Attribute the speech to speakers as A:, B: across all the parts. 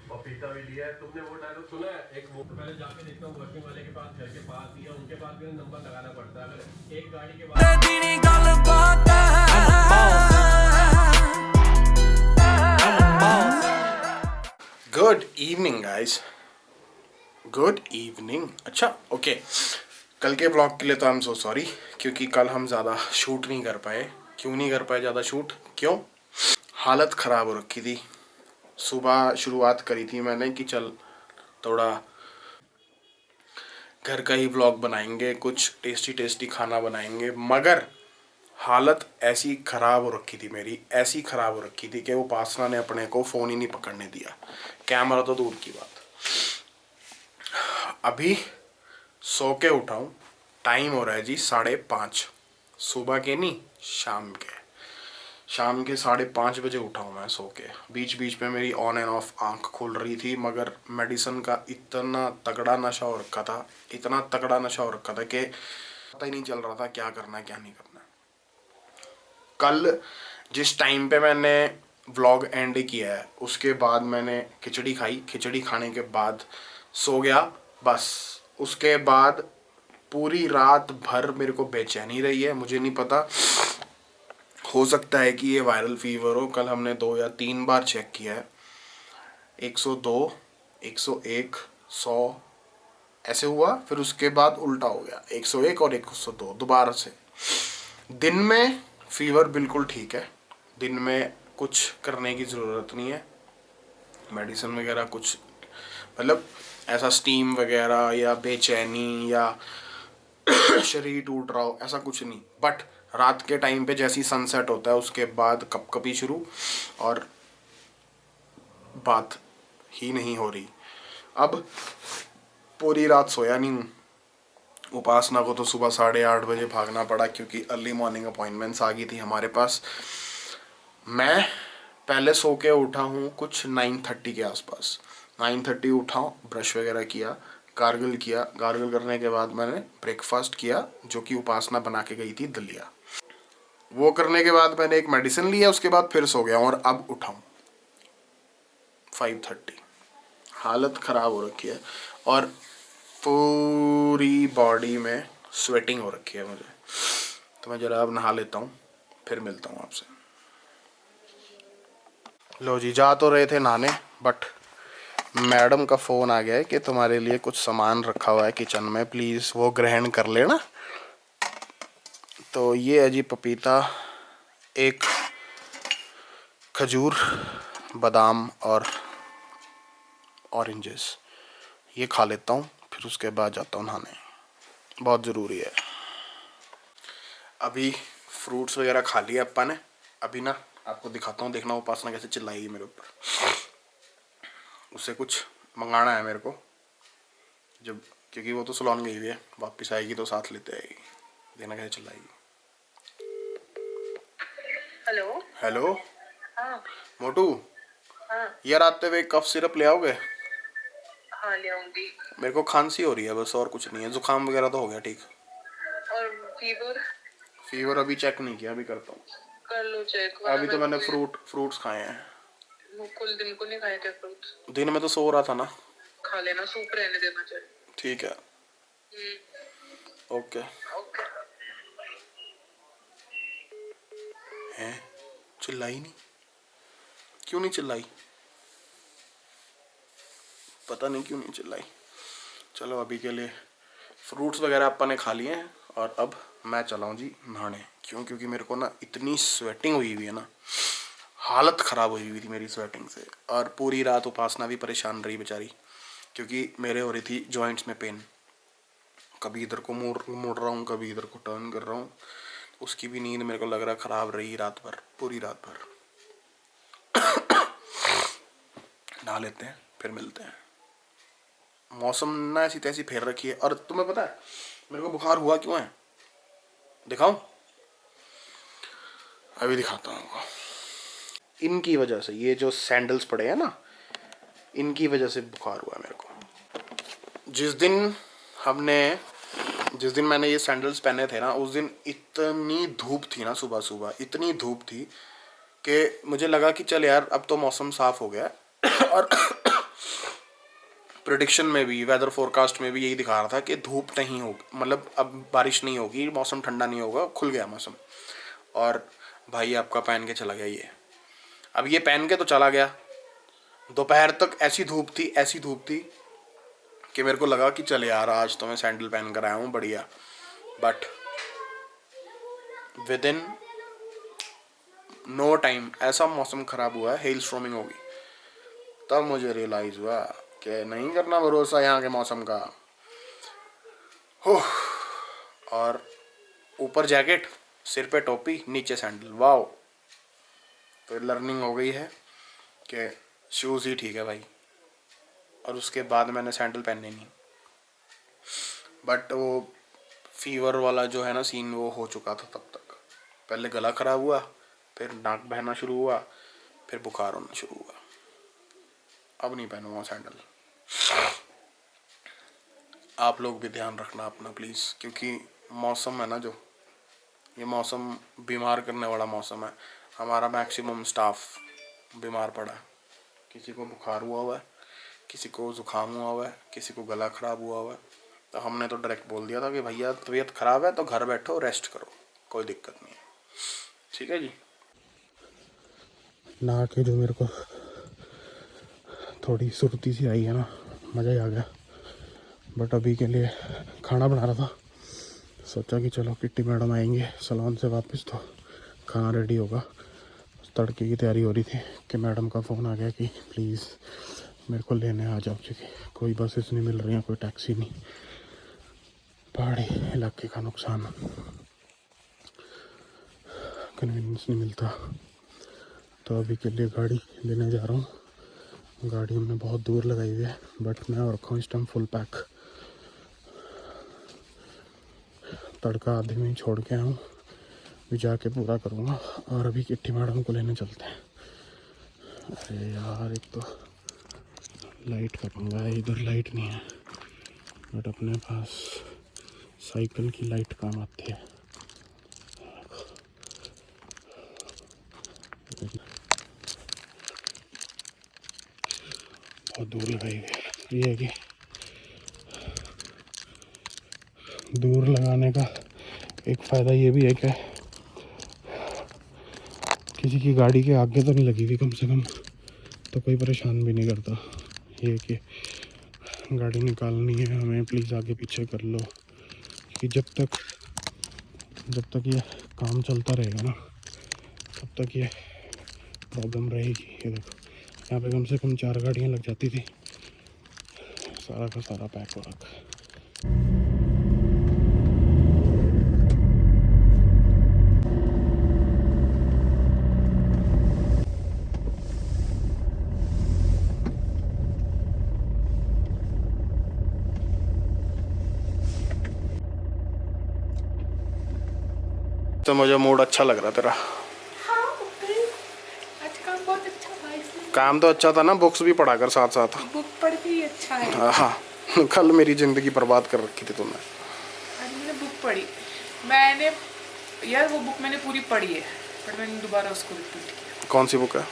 A: पपीता भी लिया है तुमने। वो डायलॉग सुना है एक, वो पहले जाके देखता हूँ वर्किंग वाले के पास, घर के पास ही है, उनके पास भी नंबर लगाना पड़ता है। अगर एक गाड़ी के बाद
B: good evening guys, good evening. अच्छा ओके, कल के ब्लॉग के लिए तो आई एम सो सॉरी, क्योंकि कल हम ज़्यादा शूट नहीं कर पाए। क्यों नहीं कर पाए ज़्यादा शूट? क्यों? हालत ख़राब हो रखी थी। सुबह शुरुआत करी थी मैंने कि चल थोड़ा घर का ही ब्लॉग बनाएंगे, कुछ टेस्टी टेस्टी खाना बनाएंगे, मगर हालत ऐसी ख़राब हो रखी थी मेरी, ऐसी ख़राब हो रखी थी कि वो उपासना ने अपने को फ़ोन ही नहीं पकड़ने दिया, कैमरा तो दूर की बात। अभी सो के उठा हूँ, टाइम हो रहा है जी 5:30, सुबह के नहीं शाम के 5:30 बजे उठा हूँ मैं सो के। बीच बीच में मेरी ऑन एंड ऑफ आंख खुल रही थी, मगर मेडिसिन का इतना तगड़ा नशा हो रखा था, इतना तगड़ा नशा हो रखा था कि पता ही नहीं चल रहा था क्या करना है क्या नहीं करना है। कल जिस टाइम पे मैंने व्लॉग एंड किया है उसके बाद मैंने खिचड़ी खाई, खिचड़ी खाने के बाद सो गया बस। उसके बाद पूरी रात भर मेरे को बेचैनी रही है। मुझे नहीं पता, हो सकता है कि ये वायरल फीवर हो। कल हमने 2 या 3 बार चेक किया है, 102, 101, 100 ऐसे हुआ, फिर उसके बाद उल्टा हो गया 101 और 102 दोबारा से। दिन में फीवर बिल्कुल ठीक है, दिन में कुछ करने की ज़रूरत नहीं है, मेडिसिन वगैरह कुछ, मतलब ऐसा स्टीम वगैरह या बेचैनी या शरीर टूट रहा हो ऐसा कुछ नहीं। बट रात के टाइम पे जैसी सनसेट होता है उसके बाद कपकपी शुरू, और बात ही नहीं हो रही। अब पूरी रात सोया नहीं हूँ। उपासना को तो सुबह 8:30 बजे भागना पड़ा क्योंकि अर्ली मॉर्निंग अपॉइंटमेंट्स आ गई थी हमारे पास। मैं पहले सो के उठा हूँ कुछ 9:30 के आसपास। 9:30 उठा हूँ, ब्रश वगैरह किया, गार्गल किया। गार्गल करने के बाद मैंने ब्रेकफास्ट किया, जो कि उपासना बना के गई थी, दलिया। वो करने के बाद मैंने एक मेडिसिन लिया, उसके बाद फिर सो गया और अब उठा हूँ 5:30। हालत ख़राब हो रखी है और पूरी बॉडी में स्वेटिंग हो रखी है मुझे। तो मैं ज़रा अब नहा लेता हूँ, फिर मिलता हूँ आपसे। लो जी, जा तो रहे थे नहाने, बट मैडम का फ़ोन आ गया है कि तुम्हारे लिए कुछ सामान रखा हुआ है किचन में, प्लीज़ वो ग्रहण कर लेना। तो ये है जी पपीता, एक खजूर, बादाम और ऑरेंजेस, ये खा लेता हूँ, फिर उसके बाद जाता हूँ नहाने, बहुत ज़रूरी है। अभी फ्रूट्स वगैरह खा लिया अपा ने। अभी ना आपको दिखाता हूँ, देखना उपासना कैसे चिल्लाएगी मेरे ऊपर। उससे कुछ मंगाना है मेरे को, जब, क्योंकि वो तो सलोन गई हुई है, वापस आएगी तो साथ लेते आएगी। देखना कैसे चिल्लाएगी।
C: हेलो
B: हेलो
C: हाँ
B: मोटू,
C: हाँ
B: यार आते हुए कफ सिरप ले आओगे?
C: हाँ ले आऊंगी।
B: मेरे को खांसी हो रही है बस, और कुछ नहीं है। जुकाम वगैरह तो हो गया ठीक।
C: और फीवर?
B: फीवर अभी चेक नहीं किया, अभी करता हूँ।
C: कर लो चेक।
B: अभी तो मैंने फ्रूट्स खाए हैं।
C: कुल दिन को नहीं खाए थे फ्रूट्स?
B: दिन में तो सो रहा था ना।
C: खा लेना, सूप रहने देना चाहिए।
B: ठीक है, ओके।
C: ओके।
B: हैं, चिल्लाई नहीं, क्यों नहीं चिल्लाई? पता नहीं क्यों नहीं चिल्लाई। चलो अभी के लिए फ्रूट्स वगैरह अपन ने खा लिए हैं और अब मैं चला हूँ जी नहाने। क्यों? क्योंकि मेरे को ना इतनी स्वेटिंग हुई हुई है ना, हालत ख़राब हुई हुई थी मेरी स्वेटिंग से। और पूरी रात उपासना भी परेशान रही बेचारी, क्योंकि मेरे हो रही थी जॉइंट्स में पेन। कभी इधर को मोड़ रहा हूँ, कभी इधर को टर्न कर रहा हूँ। उसकी भी नींद मेरे को लग रहा ख़राब रही रात भर, पूरी रात भर। नहा लेते हैं फिर मिलते हैं। मौसम ना ऐसी तैसी फेर रखी है। और तुम्हें पता है मेरे को बुखार हुआ क्यों है? दिखाऊं? अभी दिखाता हूँ आपको। इनकी वजह से, ये जो सैंडल्स पड़े हैं ना, इनकी वजह से बुखार हुआ मेरे को। जिस दिन मैंने ये सैंडल्स पहने थे ना, उस दिन इतनी धूप थी ना, सुबह सुबह इतनी धूप थी कि मुझे लगा कि चल यार अब तो मौसम साफ़ हो गया है और प्रेडिक्शन में भी, वेदर फोरकास्ट में भी यही दिखा रहा था कि धूप नहीं होगी, मतलब अब बारिश नहीं होगी, मौसम ठंडा नहीं होगा, खुल गया मौसम। और भाई आपका पहन के चला गया ये। अब ये पहन के तो चला गया, दोपहर तक ऐसी धूप थी कि मेरे को लगा कि चल यार आज तो मैं सैंडल पहन कर आया हूँ बढ़िया, but within no time ऐसा मौसम ख़राब हुआ है, हेल स्ट्रॉमिंग होगी। तब मुझे रियलाइज़ हुआ कि नहीं करना भरोसा यहाँ के मौसम का। हो, और ऊपर जैकेट, सिर पे टोपी, नीचे सैंडल, वाओ। तो लर्निंग हो गई है कि शूज़ ही ठीक है भाई। और उसके बाद मैंने सैंडल पहने नहीं, बट वो फीवर वाला जो है ना सीन, वो हो चुका था तब तक। पहले गला ख़राब हुआ, फिर नाक बहना शुरू हुआ, फिर बुखार होना शुरू हुआ। अब नहीं पहनूंगा सैंडल। आप लोग भी ध्यान रखना अपना प्लीज़, क्योंकि मौसम है ना जो, ये मौसम बीमार करने वाला मौसम है। हमारा मैक्सिमम स्टाफ बीमार पड़ा है, किसी को बुखार हुआ है, किसी को ज़ुकाम हुआ है, किसी को गला ख़राब हुआ है। तो हमने तो डायरेक्ट बोल दिया था कि भैया तबीयत ख़राब है तो घर बैठो, रेस्ट करो, कोई दिक्कत नहीं है। ठीक है जी। नहा के जो मेरे को थोड़ी सुर्ती सी आई है ना, मज़ा ही आ गया। बट अभी के लिए खाना बना रहा था, सोचा कि चलो किट्टी मैडम आएंगे सलोन से वापस तो खाना रेडी होगा। तड़के की तैयारी हो रही थी कि मैडम का फ़ोन आ गया कि प्लीज़ मेरे को लेने आ जाओ, क्योंकि कोई बसेस नहीं मिल रही हैं, कोई टैक्सी नहीं, पहाड़ी इलाके का नुकसान, कन्वीनियंस नहीं मिलता। तो अभी के लिए गाड़ी लेने जा रहा हूँ। गाड़ी हमने बहुत दूर लगाई हुई है, बट मैं रखा हूँ इस टाइम फुल पैक। तड़का आधे में ही छोड़ के आया हूँ, भी जाके पूरा करूँगा। और अभी किट्टी मैडम को लेने चलते हैं। अरे यार एक तो लाइट का पंगा है, इधर लाइट नहीं है, बट अपने पास साइकिल की लाइट काम आती है। बहुत दूर लगाई गई। ये है कि दूर लगाने का एक फ़ायदा ये भी है कि किसी की गाड़ी के आगे तो नहीं लगी हुई कम से कम, तो कोई परेशान भी नहीं करता। ये कि गाड़ी निकालनी है हमें, प्लीज़ आगे पीछे कर लो, कि जब तक ये काम चलता रहेगा ना, तब तक ये प्रॉब्लम रहेगी। ये देखो यहाँ पे कम से कम 4 गाड़ियाँ लग जाती थी। सारा का सारा पैक हो रखा है। तो मुझे मूड अच्छा लग रहा तेरा।
D: हाँ, आज काम बहुत अच्छा था इसलिए।
B: काम तो अच्छा था ना, बुक्स भी पढ़ा कर साथ साथ।
D: बुक पढ़ के ही अच्छा है।
B: हाँ कल मेरी ज़िंदगी बर्बाद कर रखी थी तुमने।
D: आज मैंने बुक पढ़ी, मैंने यार वो बुक मैंने पूरी पढ़ी है, पर मैंने दोबारा उसको रिपीट किया।
B: कौन सी बुक है?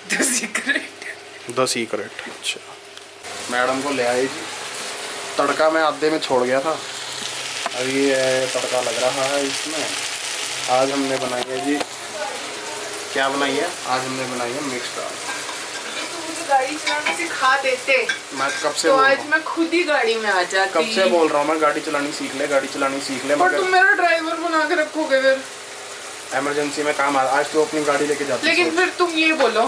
D: The secret.
B: The secret. अच्छा, मैडम को ले आए जी। तड़का मैं आधे में छोड़ गया था, अभी तड़का लग रहा है इसमें। आज हमने बनाई है जी, क्या बनाई है? आज हमने बनाई है मिक्स दाल।
D: मुझे गाड़ी चलाना सिखा देते,
B: मैं कब से
D: तो
B: बोल
D: आज
B: रहा हूँ,
D: मैं खुद ही गाड़ी में आ जाती।
B: कब से बोल रहा हूँ मैं, गाड़ी चलानी सीख ले, गाड़ी चलानी सीख ले।
D: पर तुम मेरा ड्राइवर बना के रखोगे फिर?
B: इमरजेंसी में काम आ, आज तो अपनी गाड़ी लेके जाती।
D: लेकिन फिर तुम ये बोलो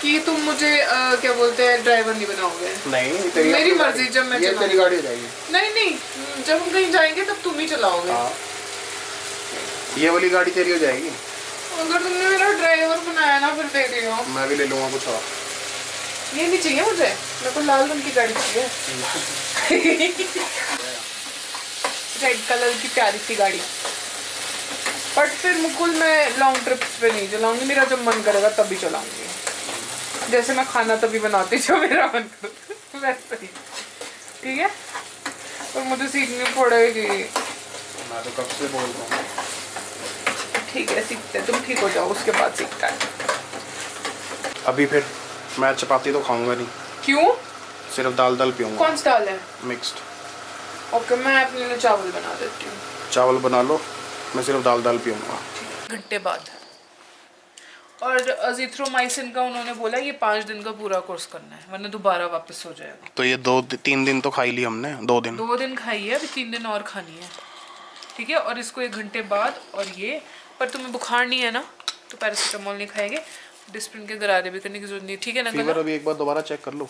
D: कि तुम मुझे क्या बोलते हैं, ड्राइवर नहीं बनाओगे?
B: नहीं, तेरी
D: मेरी मर्जी, जब मैं
B: ये तेरी गाड़ी हो जाएगी।
D: नहीं, जब हम कहीं जाएंगे तब तुम ही चलाओगे।
B: हाँ, ये वाली गाड़ी तेरी हो जाएगी।
D: अगर तुमने मेरा ड्राइवर बनाया ना, फिर देख लियो।
B: मैं भी ले लूँगा कुछ और।
D: ये नहीं चाहिए मुझे, मेरे को लाल रंग की गाड़ी चाहिए। रेड कलर की प्यारी सी गाड़ी। बट फिर मुकुल मैं लॉन्ग ट्रिप्स पे नहीं चलाऊंगी, मेरा जब मन करेगा तभी चलाऊंगी। जैसे मैं खाना तभी बनाती जो मेरा मन करे वैसे ही, ठीक है? और मुझे सीखनी पड़ेगी।
B: मैं तो कब से बोल रहा हूँ।
D: ठीक है, सीखते, तुम ठीक हो जाओ उसके बाद सीखता है।
B: अभी फिर मैं चपाती तो खाऊंगा नहीं,
D: क्यों?
B: सिर्फ दाल दाल पीऊंगा।
D: कौन सी दाल है?
B: मिक्स्ड।
D: ओके, मैं अपने लिए चावल बना देती हूँ।
B: चावल बना लो, मैं सिर्फ दाल दाल पीऊंगा।
D: घंटे बाद। और अजिथ्रोमाइसिन का उन्होंने बोला ये 5 दिन का पूरा कोर्स करना है, वरना दोबारा वापस हो जाएगा।
B: तो ये 2-3 दिन तो खाई ली हमने, 2 दिन।
D: 2 दिन खाई है, अभी 3 दिन और खानी है, ठीक है। और इसको 1 घंटे बाद, और ये पर तुम्हें बुखार नहीं है ना, तो पैरासीटामोल नहीं खाएंगे, डिस्प्रिन के गरारे भी करने की जरूरत नहीं है, ठीक है ना?
B: फीवर अभी एक बार दोबारा चेक कर लो।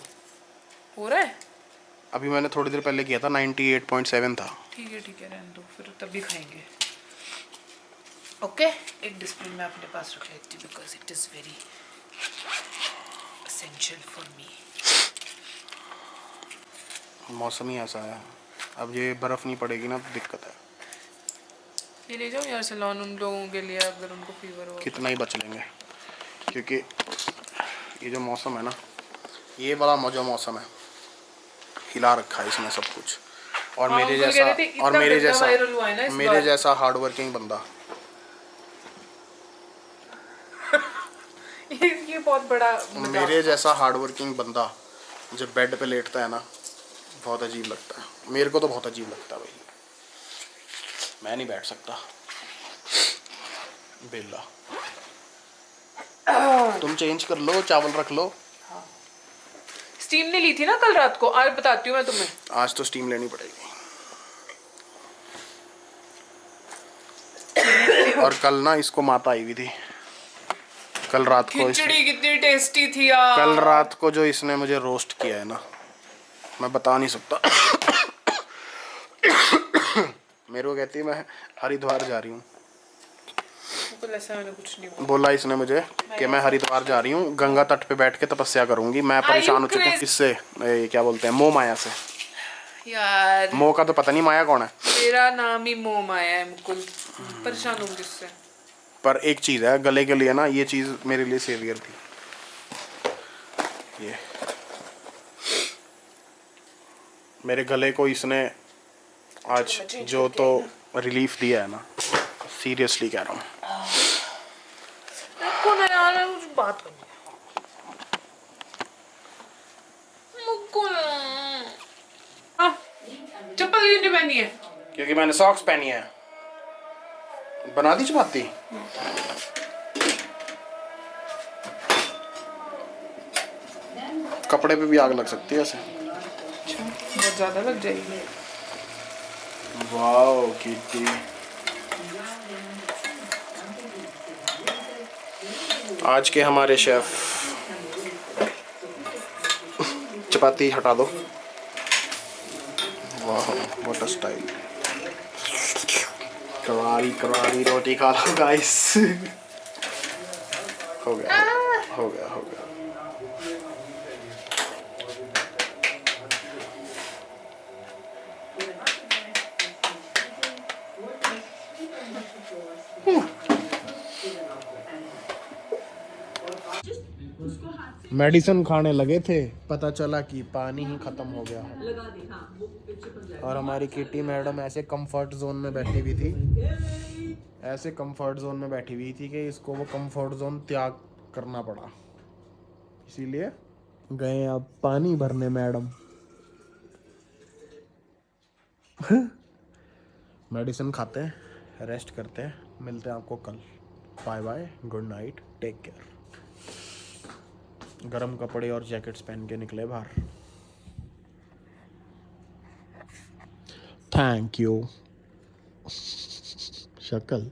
D: हो रहा है?
B: अभी मैंने थोड़ी देर पहले किया था, 98.7 था।
D: ठीक है रहने दो, फिर तभी खाएंगे। ओके, एक डिस्प्लिन मैं अपने पास रख लेती हूँ because it is very essential for me.
B: मौसम ही ऐसा है, अब ये बर्फ़ नहीं पड़ेगी ना तो दिक्कत है।
D: ये ले जाओ यार सैलून उन लोगों के लिए अगर उनको फीवर हो।
B: कितना ही बच लेंगे, क्योंकि ये जो मौसम है ना, ये बड़ा मौजो मौसम है, हिला रखा है इसमें सब कुछ। और
D: हाँ,
B: मेरे
D: वो कह
B: जैसा
D: रहे थे, इतना गंदा वायरल हुआ है ना इस
B: मेरे
D: बार।
B: जैसा हार्ड वर्किंग बंदा
D: ये बहुत बड़ा
B: मेरे जैसा हार्ड वर्किंग बंदा जब बेड पे लेटता है ना, बहुत अजीब लगता है। मेरे को तो बहुत अजीब लगता है भाई, मैं नहीं बैठ सकता बेला। तुम चेंज कर लो, चावल रख लो।
D: स्टीम नहीं ली थी ना कल रात को, आज बताती हूँ मैं तुम्हें।
B: आज तो स्टीम लेनी पड़ेगी। और कल ना इसको माता आई हुई थी, कल रात को
D: खिचड़ी कितनी टेस्टी थी यार।
B: कल रात को जो इसने मुझे रोस्ट किया है ना, मैं बता नहीं सकता। मेरे को कहती है मैं हरिद्वार जा रही हूँ,
D: ऐसा मैंने कुछ नहीं
B: बोला इसने मुझे कि मैं हरिद्वार जा रही हूँ, गंगा तट पे बैठ के तपस्या करूंगी। मैं परेशान हो चुका हूँ इससे, क्या बोलते हैं, मोह माया से।
D: यार
B: मोह का तो पता नहीं माया कौन है।
D: मेरा नाम ही मोह माया है मुकुल, परेशान हूँ इससे।
B: पर एक चीज़ है, गले के लिए ना ये चीज़ मेरे लिए सेवियर थी। ये मेरे गले को इसने आज जो तो रिलीफ दिया है ना, सीरियसली कह रहा हूँ।
D: मुकुल यार कुछ बात करनी है। मुकुल चप्पल क्यों नहीं पहनी है?
B: क्योंकि मैंने सॉक्स पहनी है। बना दी चपाती। कपड़े पे भी आग लग सकती है ऐसे।
D: बहुत ज्यादा लग जाएगी।
B: वाओ किट्टी, आज के हमारे शेफ। चपाती हटा दो। वाह व्हाट अ स्टाइल। करारी रोटी खा लो गाइस। हो गया। मेडिसिन खाने लगे थे, पता चला कि पानी ही खत्म हो गया है। और हमारी किटी मैडम ऐसे कंफर्ट जोन में बैठी हुई थी, कि इसको वो कंफर्ट जोन त्याग करना पड़ा, इसीलिए गए अब पानी भरने मैडम। मेडिसिन खाते हैं, रेस्ट करते हैं, मिलते हैं आपको कल। Bye bye, good night, take care. गरम कपड़े और जैकेट्स पहन के निकले बाहर। थैंक यू शक्ल।